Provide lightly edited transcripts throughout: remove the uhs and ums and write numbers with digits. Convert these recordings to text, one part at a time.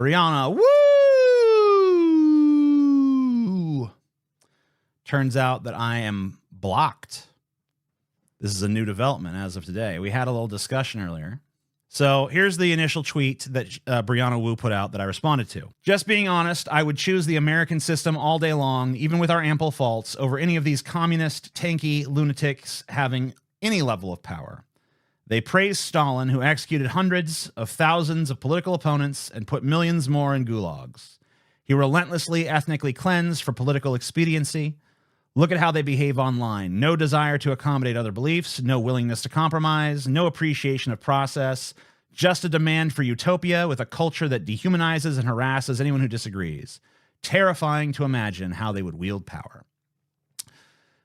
Brianna, woo! Turns out that I am blocked. This is a new development as of today. We had a little discussion earlier. So here's the initial tweet that Brianna Wu put out that I responded to. Just being honest, I would choose the American system all day long, even with our ample faults, over any of these communist, tanky lunatics having any level of power. They praised Stalin, who executed hundreds of thousands of political opponents and put millions more in gulags. He relentlessly ethnically cleansed for political expediency. Look at how they behave online. No desire to accommodate other beliefs, no willingness to compromise, no appreciation of process, just a demand for utopia with a culture that dehumanizes and harasses anyone who disagrees. Terrifying to imagine how they would wield power.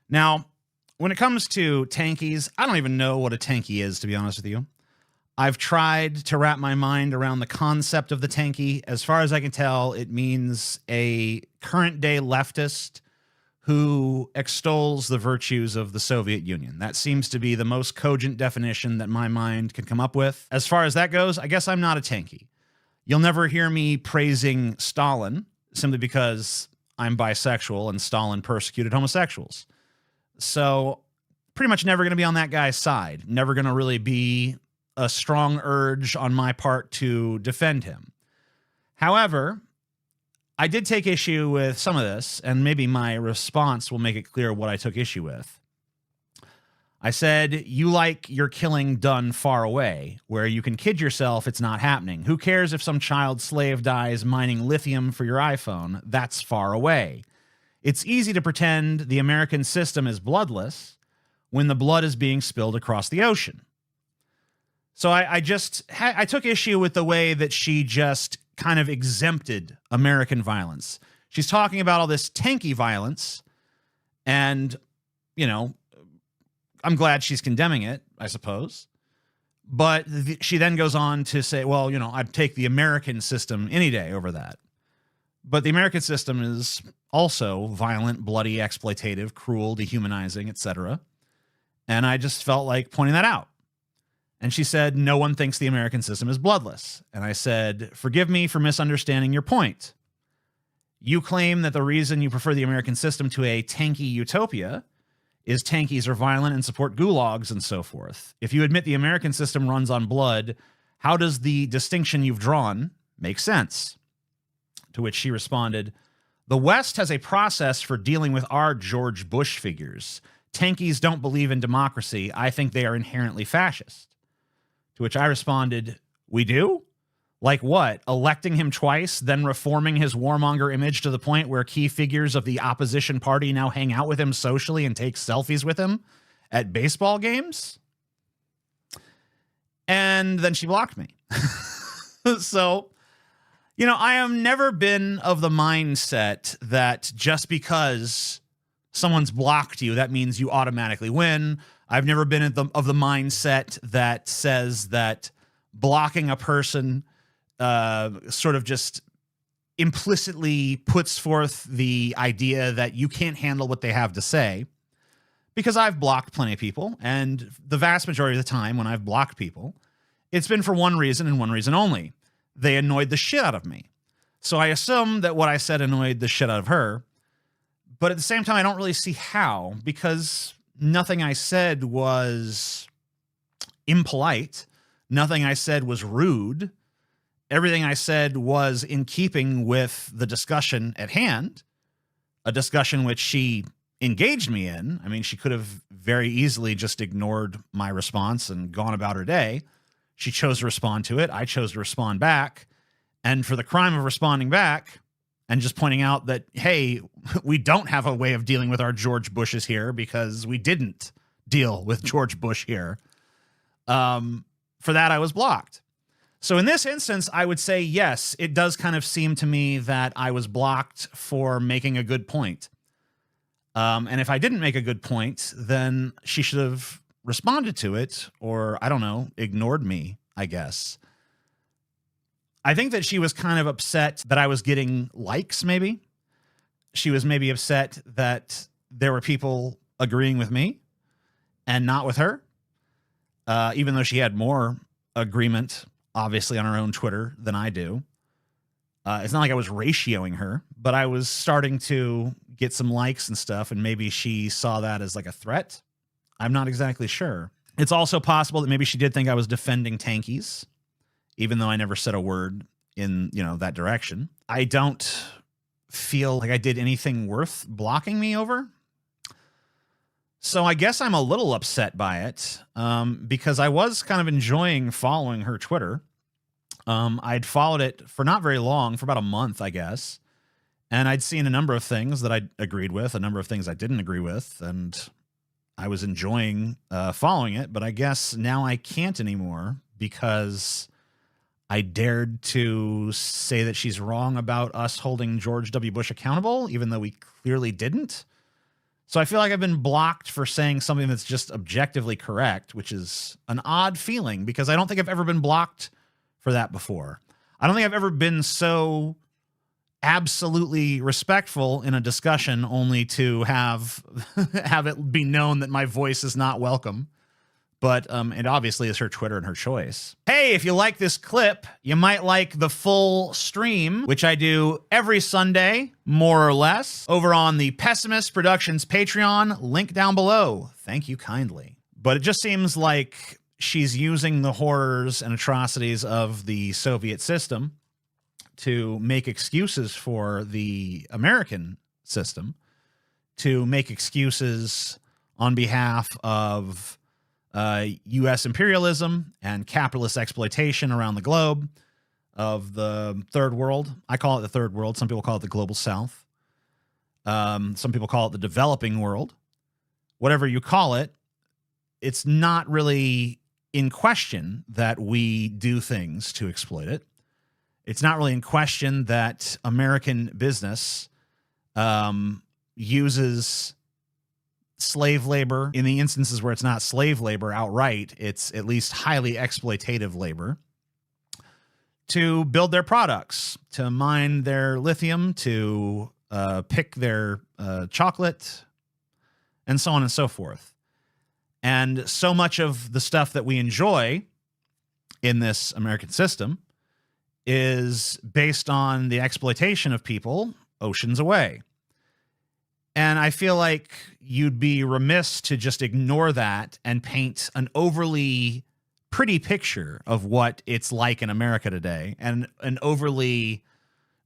Now, when it comes to tankies, I don't even know what a tanky is, to be honest with you. I've tried to wrap my mind around the concept of the tanky. As far as I can tell, it means a current-day leftist who extols the virtues of the Soviet Union. That seems to be the most cogent definition that my mind can come up with. As far as that goes, I guess I'm not a tanky. You'll never hear me praising Stalin simply because I'm bisexual and Stalin persecuted homosexuals. So pretty much never going to be on that guy's side. Never going to really be a strong urge on my part to defend him. However, I did take issue with some of this, and maybe my response will make it clear what I took issue with. I said, you like your killing done far away, where you can kid yourself it's not happening. Who cares if some child slave dies mining lithium for your iPhone? That's far away. It's easy to pretend the American system is bloodless when the blood is being spilled across the ocean. So I took issue with the way that she just kind of exempted American violence. She's talking about all this tanky violence, and, you know, I'm glad she's condemning it, I suppose. But she then goes on to say, well, you know, I'd take the American system any day over that. But the American system is also violent, bloody, exploitative, cruel, dehumanizing, etc. And I just felt like pointing that out. And she said, no one thinks the American system is bloodless. And I said, forgive me for misunderstanding your point. You claim that the reason you prefer the American system to a tanky utopia is tankies are violent and support gulags and so forth. If you admit the American system runs on blood, how does the distinction you've drawn make sense? To which she responded, the West has a process for dealing with our George Bush figures. Tankies don't believe in democracy. I think they are inherently fascist. To which I responded, we do? Like what? Electing him twice, then reforming his warmonger image to the point where key figures of the opposition party now hang out with him socially and take selfies with him at baseball games? And then she blocked me. So, you know, I have never been of the mindset that just because someone's blocked you, that means you automatically win. I've never been of the mindset that says that blocking a person sort of just implicitly puts forth the idea that you can't handle what they have to say. Because I've blocked plenty of people, and the vast majority of the time when I've blocked people, it's been for one reason and one reason only. They annoyed the shit out of me. So I assume that what I said annoyed the shit out of her. But at the same time, I don't really see how, because nothing I said was impolite. Nothing I said was rude. Everything I said was in keeping with the discussion at hand, a discussion which she engaged me in. I mean, she could have very easily just ignored my response and gone about her day. She chose to respond to it. I chose to respond back. And for the crime of responding back and just pointing out that, hey, we don't have a way of dealing with our George Bushes here because we didn't deal with George Bush here. For that, I was blocked. So in this instance, I would say, yes, it does kind of seem to me that I was blocked for making a good point. And if I didn't make a good point, then she should have responded to it, or I don't know, ignored me, I guess. I think that she was kind of upset that I was getting likes, maybe. She was maybe upset that there were people agreeing with me and not with her, even though she had more agreement, obviously, on her own Twitter than I do. It's not like I was ratioing her, but I was starting to get some likes and stuff, and maybe she saw that as like a threat. I'm not exactly sure. It's also possible that maybe she did think I was defending tankies, even though I never said a word in, that direction. I don't feel like I did anything worth blocking me over. So I guess I'm a little upset by it, because I was kind of enjoying following her Twitter. I'd followed it for not very long, for about a month, I guess. And I'd seen a number of things that I agreed with, a number of things I didn't agree with, and I was enjoying following it. But I guess now I can't anymore because I dared to say that she's wrong about us holding George W. Bush accountable, even though we clearly didn't. So I feel like I've been blocked for saying something that's just objectively correct, which is an odd feeling because I don't think I've ever been blocked for that before. I don't think I've ever been so absolutely respectful in a discussion only to have it be known that my voice is not welcome. But it obviously is her Twitter and her choice. Hey, if you like this clip, you might like the full stream, which I do every Sunday, more or less, over on the Pessimist Productions Patreon, link down below. Thank you kindly. But it just seems like she's using the horrors and atrocities of the Soviet system to make excuses for the American system, to make excuses on behalf of U.S. imperialism and capitalist exploitation around the globe of the third world. I call it the third world. Some people call it the global south. Some people call it the developing world. Whatever you call it, it's not really in question that we do things to exploit it. It's not really in question that American business uses slave labor. In the instances where it's not slave labor outright, it's at least highly exploitative labor to build their products, to mine their lithium, to pick their chocolate, and so on and so forth. And so much of the stuff that we enjoy in this American system is based on the exploitation of people oceans away. And I feel like you'd be remiss to just ignore that and paint an overly pretty picture of what it's like in America today, and an overly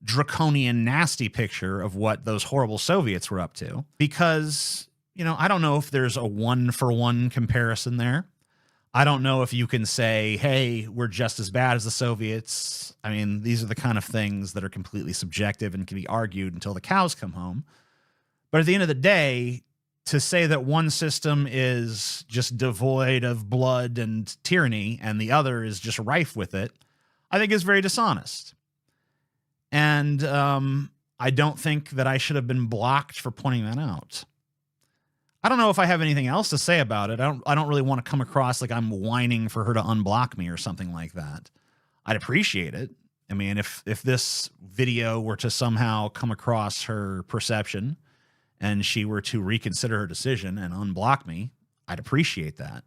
draconian, nasty picture of what those horrible Soviets were up to. Because, I don't know if there's a one-for-one comparison there. I don't know if you can say, hey, we're just as bad as the Soviets. I mean, these are the kind of things that are completely subjective and can be argued until the cows come home. But at the end of the day, to say that one system is just devoid of blood and tyranny and the other is just rife with it, I think is very dishonest. And I don't think that I should have been blocked for pointing that out. I don't know if I have anything else to say about it. I don't really want to come across like I'm whining for her to unblock me or something like that. I'd appreciate it. I mean, if this video were to somehow come across her perception and she were to reconsider her decision and unblock me, I'd appreciate that.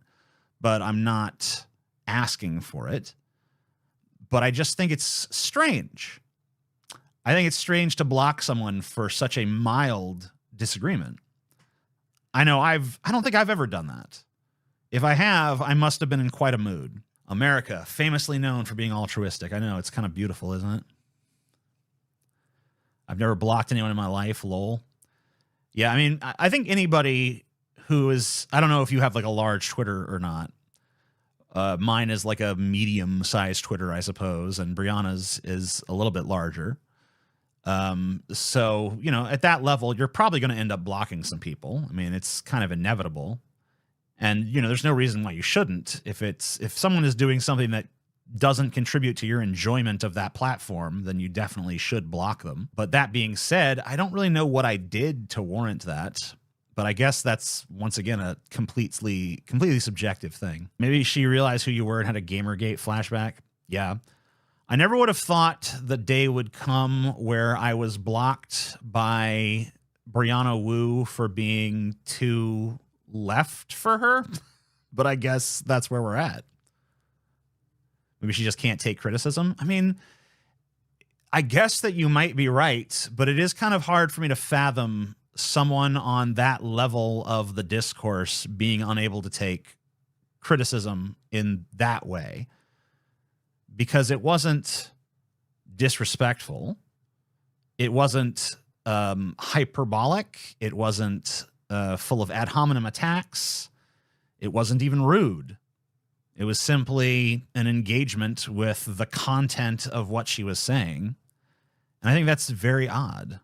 But I'm not asking for it. But I just think it's strange. I think it's strange to block someone for such a mild disagreement. I don't think I've ever done that. If I have, I must have been in quite a mood. America, famously known for being altruistic. I know, it's kind of beautiful, isn't it? I've never blocked anyone in my life, lol. Yeah, I mean, I think anybody who is, I don't know if you have like a large Twitter or not. Mine is like a medium-sized Twitter, I suppose, and Brianna's is a little bit larger. So, at that level, you're probably going to end up blocking some people. I mean, it's kind of inevitable. And, there's no reason why you shouldn't. If someone is doing something that doesn't contribute to your enjoyment of that platform, then you definitely should block them. But that being said, I don't really know what I did to warrant that. But I guess that's, once again, a completely subjective thing. Maybe she realized who you were and had a Gamergate flashback. Yeah. I never would have thought the day would come where I was blocked by Brianna Wu for being too left for her. But I guess that's where we're at. Maybe she just can't take criticism. I mean, I guess that you might be right, but it is kind of hard for me to fathom someone on that level of the discourse being unable to take criticism in that way, because it wasn't disrespectful. It wasn't hyperbolic. It wasn't full of ad hominem attacks. It wasn't even rude. It was simply an engagement with the content of what she was saying. And I think that's very odd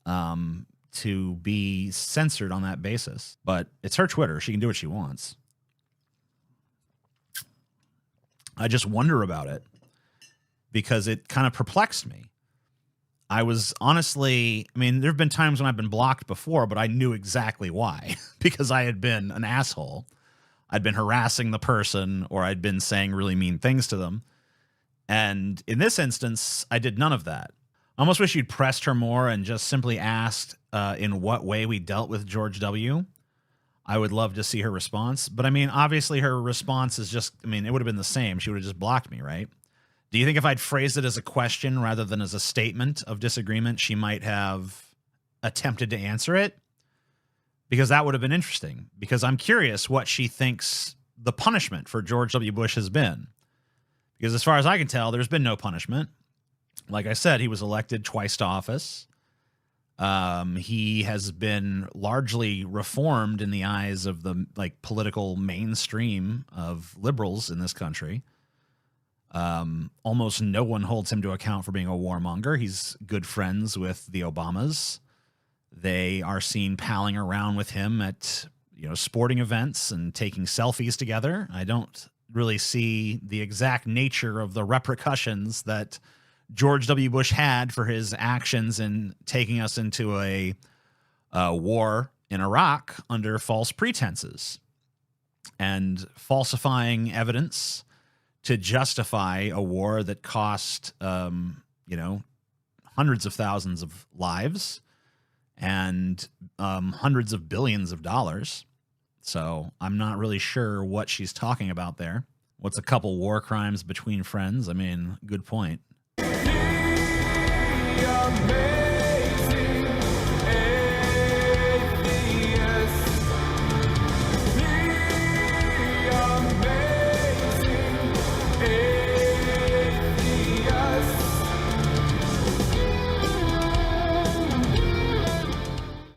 to be censored on that basis. But it's her Twitter. She can do what she wants. I just wonder about it because it kind of perplexed me. I was honestly, I mean, there have been times when I've been blocked before, but I knew exactly why, because I had been an asshole. I'd been harassing the person, or I'd been saying really mean things to them. And in this instance, I did none of that. I almost wish you'd pressed her more and just simply asked in what way we dealt with George W. I would love to see her response. But I mean, obviously her response is just, I mean, it would have been the same. She would have just blocked me, right? Do you think if I'd phrased it as a question rather than as a statement of disagreement, she might have attempted to answer it? Because that would have been interesting. Because I'm curious what she thinks the punishment for George W. Bush has been. Because as far as I can tell, there's been no punishment. Like I said, he was elected twice to office. He has been largely reformed in the eyes of the political mainstream of liberals in this country. Almost no one holds him to account for being a warmonger. He's good friends with the Obamas. They are seen palling around with him at, sporting events and taking selfies together. I don't really see the exact nature of the repercussions that George W. Bush had for his actions in taking us into a war in Iraq under false pretenses and falsifying evidence to justify a war that cost, hundreds of thousands of lives and hundreds of billions of dollars. So I'm not really sure what she's talking about there. What's a couple war crimes between friends? I mean, good point.